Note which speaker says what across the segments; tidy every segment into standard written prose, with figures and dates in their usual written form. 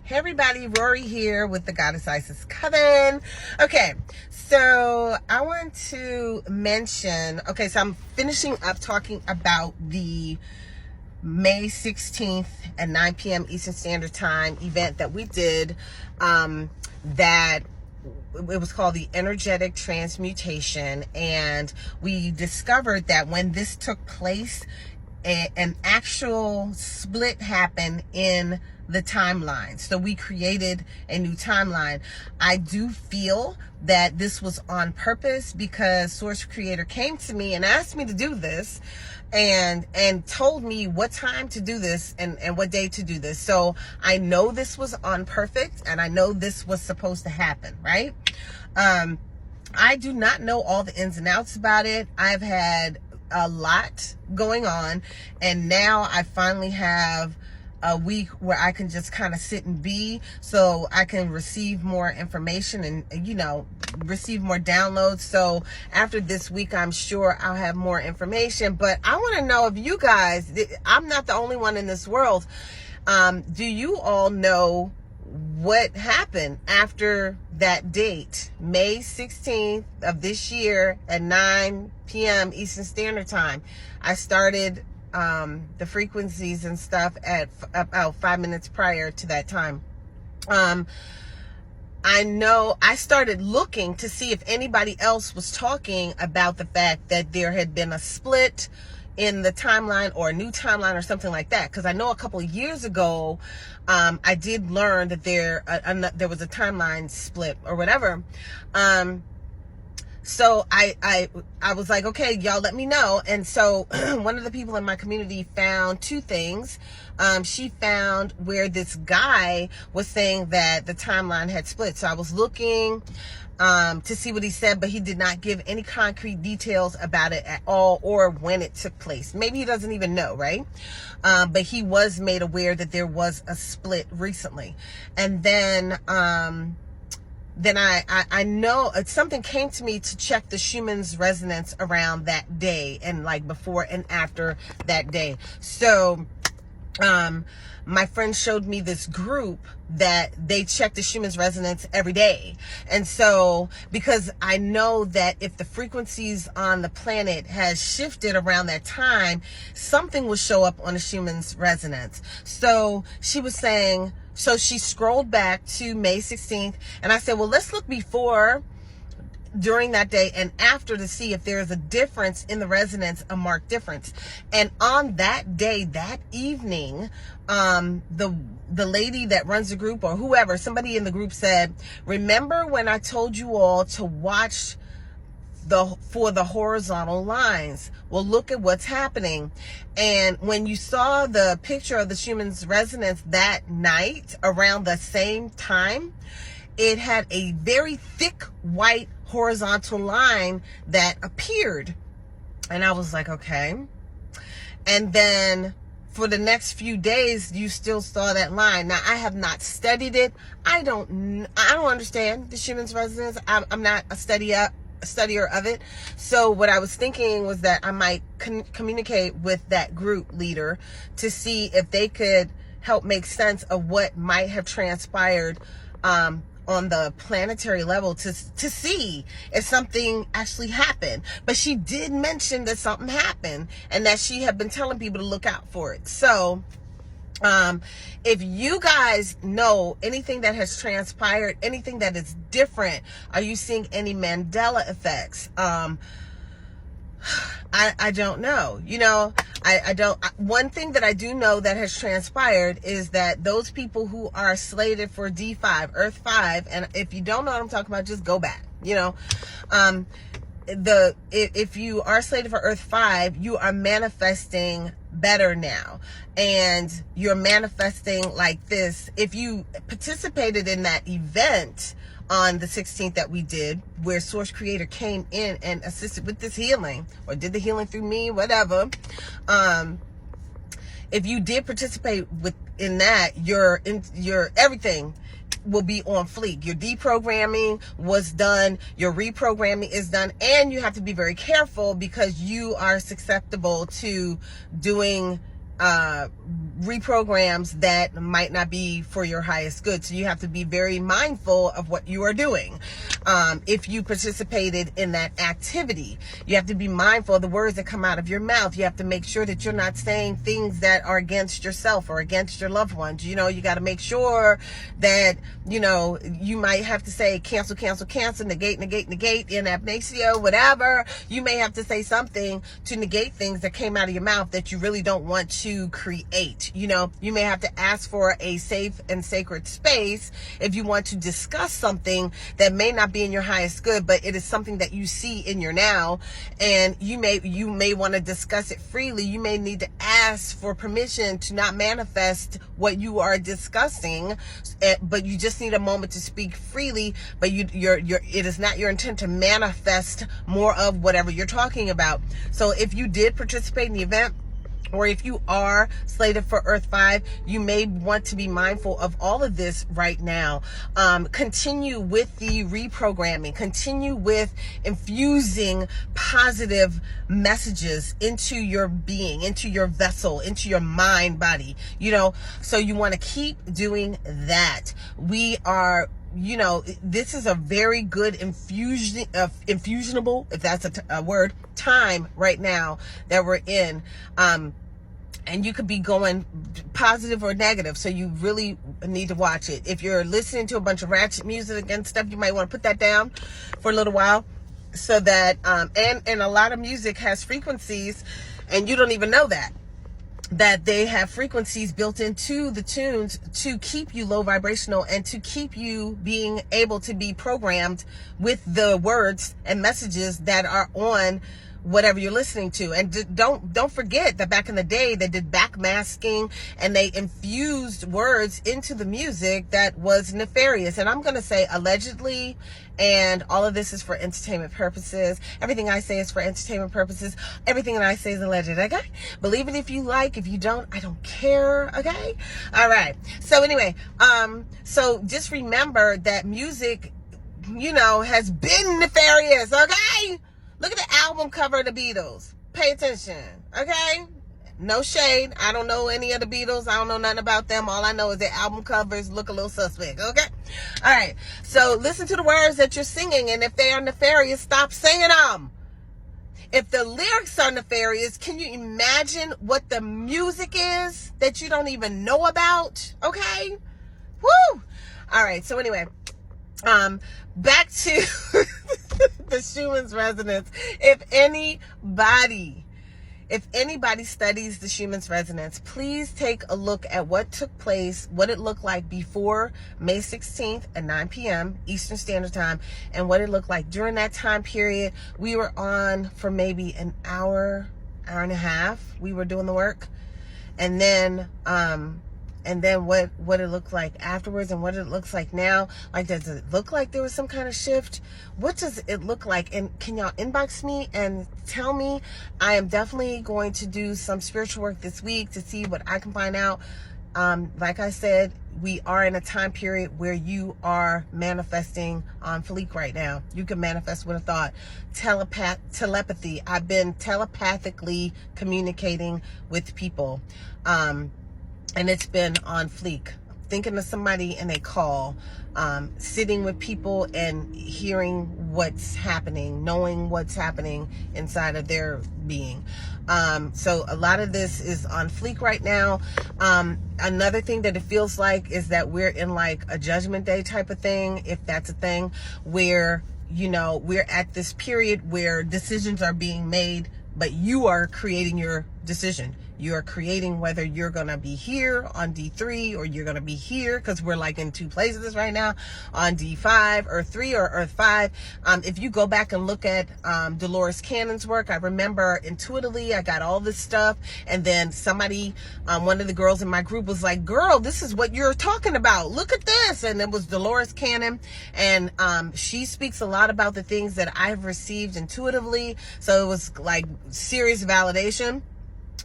Speaker 1: Hey everybody, Rorree here with the Goddess Isis Coven. Okay, so I want to mention, so I'm finishing up talking about the May 16th at 9 p.m. Eastern Standard Time event that we did, that it was called the Energetic Transmutation, and we discovered that when this took place, an actual split happened in the timeline. So we created a new timeline. I do feel that this was on purpose because Source Creator came to me and asked me to do this and told me what time to do this and what day to do this. So I know this was on purpose and I know this was supposed to happen, right? I do not know all the ins and outs about it. I've had a lot going on, and now I finally have a week where I can just kind of sit and be, so I can receive more information and, receive more downloads. So after this week, I'm sure I'll have more information, but I want to know if you guys, I'm not the only one in this world. Do you all know what happened after that date, May 16th of this year at 9 p.m. Eastern Standard Time? I started the frequencies and stuff at about 5 minutes prior to that time. I know I started looking to see if anybody else was talking about the fact that there had been a split in the timeline or a new timeline or something like that, because I know a couple of years ago I did learn that there was a timeline split or whatever. So I was like, okay, y'all let me know. And so one of the people in my community found two things. She found where this guy was saying that the timeline had split. So I was looking to see what he said, but he did not give any concrete details about it at all or when it took place. Maybe he doesn't even know, right? But he was made aware that there was a split recently. And then I know something came to me to check the Schumann's resonance around that day and like before and after that day. So my friend showed me this group that they check the Schumann's resonance every day. And so, because I know that if the frequencies on the planet has shifted around that time, something will show up on the Schumann's resonance. So she was saying, so she scrolled back to May 16th, and I said, well, let's look before, during that day, and after to see if there is a difference in the resonance, a marked difference. And on that day, that evening, the lady that runs the group or whoever, somebody in the group said, remember when I told you all to watch for the horizontal lines? Well, look at what's happening. And when you saw the picture of the Schumann's resonance that night around the same time, it had a very thick white horizontal line that appeared. And I was like, okay. And then for the next few days, you still saw that line. Now, I have not studied it. I don't understand the Schumann's resonance. I'm not a studier of it. So what I was thinking was that I might communicate with that group leader to see if they could help make sense of what might have transpired on the planetary level to see if something actually happened. But she did mention that something happened and that she had been telling people to look out for it. So if you guys know anything that has transpired, anything that is different, are you seeing any Mandela effects? I don't know. I don't. One thing that I do know that has transpired is that those people who are slated for D5, Earth 5, and if you don't know what I'm talking about, just go back. If you are slated for Earth 5, you are manifesting better now, and you're manifesting like this. If you participated in that event on the 16th that we did, where Source Creator came in and assisted with this healing, or did the healing through me, whatever. If you did participate in that, your everything will be on fleek. Your deprogramming was done, your reprogramming is done, and you have to be very careful because you are susceptible to doing reprograms that might not be for your highest good. So you have to be very mindful of what you are doing. If you participated in that activity, you have to be mindful of the words that come out of your mouth. You have to make sure that you're not saying things that are against yourself or against your loved ones. You know, you got to make sure that, you know, you might have to say cancel, cancel, cancel, negate, negate, negate, in abnatio, whatever. You may have to say something to negate things that came out of your mouth that you really don't want to create. You know, you may have to ask for a safe and sacred space if you want to discuss something that may not be in your highest good, but it is something that you see in your now, and you may want to discuss it freely. You may need to ask for permission to not manifest what you are discussing, but you just need a moment to speak freely. But it is not your intent to manifest more of whatever you're talking about. So if you did participate in the event, or if you are slated for Earth 5, you may want to be mindful of all of this right now. Continue with the reprogramming. Continue with infusing positive messages into your being, into your vessel, into your mind, body. You know, so you want to keep doing that. We are, you know, this is a very good infusionable, if that's a word, time right now that we're in. And you could be going positive or negative, so you really need to watch it. If you're listening to a bunch of ratchet music and stuff, you might want to put that down for a little while, so that and a lot of music has frequencies, and you don't even know that they have frequencies built into the tunes to keep you low vibrational and to keep you being able to be programmed with the words and messages that are on whatever you're listening to. And don't forget that back in the day they did backmasking and they infused words into the music that was nefarious. And I'm going to say allegedly, and all of this is for entertainment purposes. Everything I say is for entertainment purposes. Everything that I say is alleged, okay? Believe it if you like. If you don't, I don't care, okay? All right. So anyway, so just remember that music, you know, has been nefarious, okay? Look at the album cover of the Beatles. Pay attention, okay? No shade. I don't know any of the Beatles. I don't know nothing about them. All I know is their album covers look a little suspect, okay? All right. So listen to the words that you're singing, and if they are nefarious, stop singing them. If the lyrics are nefarious, can you imagine what the music is that you don't even know about? Okay? Woo! All right. So anyway, back to the Schumann's resonance. If anybody studies the Schumann's resonance, please take a look at what took place, what it looked like before May 16th at 9 p.m. Eastern Standard Time, and what it looked like during that time period. We were on for maybe an hour and a half. We were doing the work. And then what it looked like afterwards and what it looks like now. Like, does it look like there was some kind of shift? What does it look like? And can y'all inbox me and tell me? I am definitely going to do some spiritual work this week to see what I can find out. Like I said, we are in a time period where you are manifesting on fleek right now. You can manifest with a thought. Telepathy. I've been telepathically communicating with people. And it's been on fleek. Thinking of somebody in a call, sitting with people and hearing what's happening, knowing what's happening inside of their being. So a lot of this is on fleek right now. Another thing that it feels like is that we're in like a judgment day type of thing, if that's a thing, where, you know, we're at this period where decisions are being made, but you are creating your decision. You're creating whether you're going to be here on D3 or you're going to be here, because we're like in two places right now, on D5, Earth 3 or Earth 5. If you go back and look at Dolores Cannon's work, I remember intuitively I got all this stuff, and then somebody, one of the girls in my group was like, girl, this is what you're talking about. Look at this. And it was Dolores Cannon, and she speaks a lot about the things that I've received intuitively. So it was like serious validation.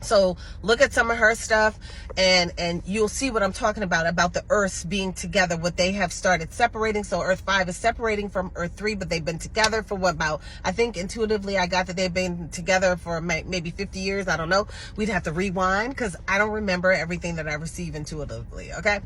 Speaker 1: So look at some of her stuff, and you'll see what I'm talking about the Earths being together, what they have started separating. So Earth 5 is separating from Earth 3, but they've been together for what, about, I think intuitively I got that they've been together for maybe 50 years. I don't know. We'd have to rewind because I don't remember everything that I receive intuitively, okay?